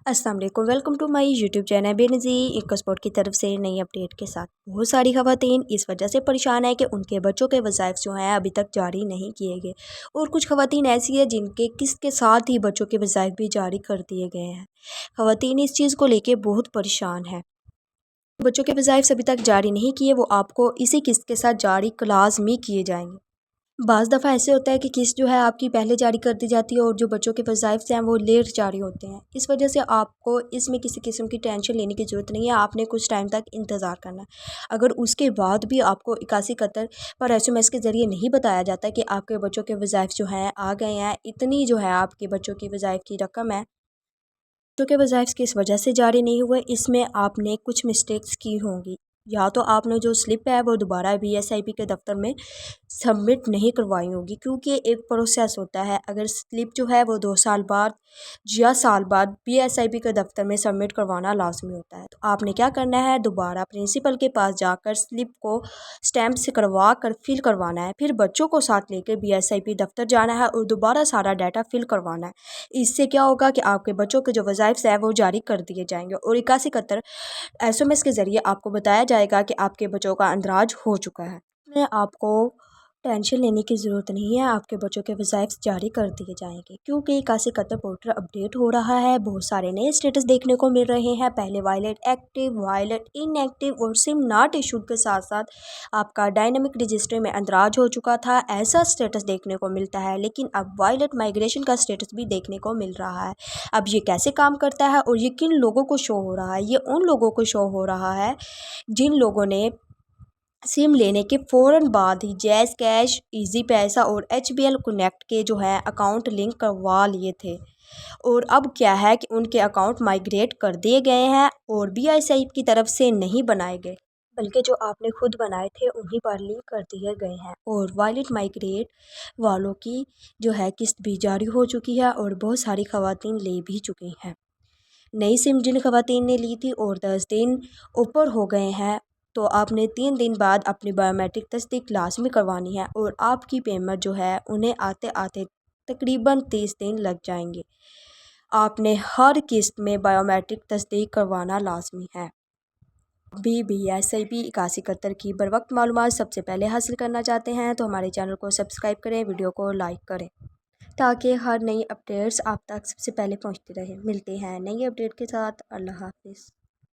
अस्सलाम वालेकुम, welcome to my YouTube channel Benazir EcoSport की तरफ से नई अपडेट के साथ। बहुत सारी ख़वातीन इस वजह से परेशान है कि उनके बच्चों के वज़ाइफ जो हैं अभी तक जारी नहीं किए गए, और कुछ ख़वातीन ऐसी है जिनके किस्त के साथ ही बच्चों के वज़ाइफ भी जारी कर दिए गए हैं। ख़वातीन इस चीज़ को लेके बहुत परेशान है। बच्चों के वज़ाइफ अभी तक जारी नहीं किए, वो आपको इसी किस्त के साथ जारी लाज़मी किए जाएंगे। बाज़ दफ़ा ऐसे होता है कि किस्त जो है आपकी पहले जारी कर दी जाती है और जो बच्चों के वज़ाइफ हैं वो लेट जारी होते हैं। इस वजह से आपको इसमें किसी किस्म की टेंशन लेने की ज़रूरत नहीं है। आपने कुछ टाइम तक इंतज़ार करना है। अगर उसके बाद भी आपको 81 कतर पर SMS के ज़रिए नहीं बताया जाता कि आपके बच्चों के वज़ाइफ जो हैं आ गए हैं, इतनी जो है आपके बच्चों की वज़ाइफ की रकम है, बच्चों के वज़ाइफ किस वजह से जारी नहीं हुए, इसमें आपने कुछ मिस्टेक्स की होंगी। या तो आपने जो स्लिप है वो दोबारा BSIP के दफ्तर में सबमिट नहीं करवाई होगी, क्योंकि एक प्रोसेस होता है। अगर स्लिप जो है वो 2 साल बाद या साल बाद BSIP के दफ्तर में सबमिट करवाना लाजमी होता है। तो आपने क्या करना है, दोबारा प्रिंसिपल के पास जाकर स्लिप को स्टैम्प से करवा कर फिल करवाना है। फिर बच्चों को साथ लेकर BSIP दफ्तर जाना है और दोबारा सारा डाटा फिल करवाना है। इससे क्या होगा कि आपके बच्चों के जो वज़ाइफ है वो जारी कर दिए जाएंगे और 81 कतर SMS के ज़रिए आपको बताया जाएगा कि आपके बच्चों का अंदराज हो चुका है। में आपको टेंशन लेने की ज़रूरत नहीं है, आपके बच्चों के वज़ाइफ जारी कर दिए जाएंगे, क्योंकि 81 कतर पोर्टल अपडेट हो रहा है। बहुत सारे नए स्टेटस देखने को मिल रहे हैं। पहले वायलेट एक्टिव, वायलेट इनएक्टिव और सिम नॉट इशूड के साथ साथ आपका डायनामिक रजिस्टर में अंदराज हो चुका था, ऐसा स्टेटस देखने को मिलता है। लेकिन अब वायलेट माइग्रेशन का स्टेटस भी देखने को मिल रहा है। अब ये कैसे काम करता है और ये किन लोगों को शो हो रहा है? ये उन लोगों को शो हो रहा है जिन लोगों ने सिम लेने के फ़ौरन बाद ही जैज़ कैश, इजी पैसा और HBL कनेक्ट के जो है अकाउंट लिंक करवा लिए थे, और अब क्या है कि उनके अकाउंट माइग्रेट कर दिए गए हैं और BSIP की तरफ से नहीं बनाए गए, बल्कि जो आपने खुद बनाए थे उन्हीं पर लिंक कर दिए गए हैं। और वायलेट माइग्रेट वालों की जो है किस्त भी जारी हो चुकी है और बहुत सारी ख़वातीन ले भी चुकी हैं। नई सिम जिन ख़वातीन ने ली थी और 10 दिन ऊपर हो गए हैं, तो आपने 3 दिन बाद अपनी बायोमेट्रिक तस्दीक लाजमी करवानी है और आपकी पेमेंट जो है उन्हें आते आते तकरीबन 30 दिन लग जाएंगे। आपने हर किस्त में बायोमेट्रिक तस्दीक करवाना लाजमी है। BSIP 81 कतर की बर वक्त मालूमात सबसे पहले हासिल करना चाहते हैं तो हमारे चैनल को सब्सक्राइब करें, वीडियो को लाइक करें, ताकि हर नई अपडेट्स आप तक सबसे पहले पहुंचती रहे। मिलते हैं नई अपडेट के साथ। अल्लाह हाफिज़।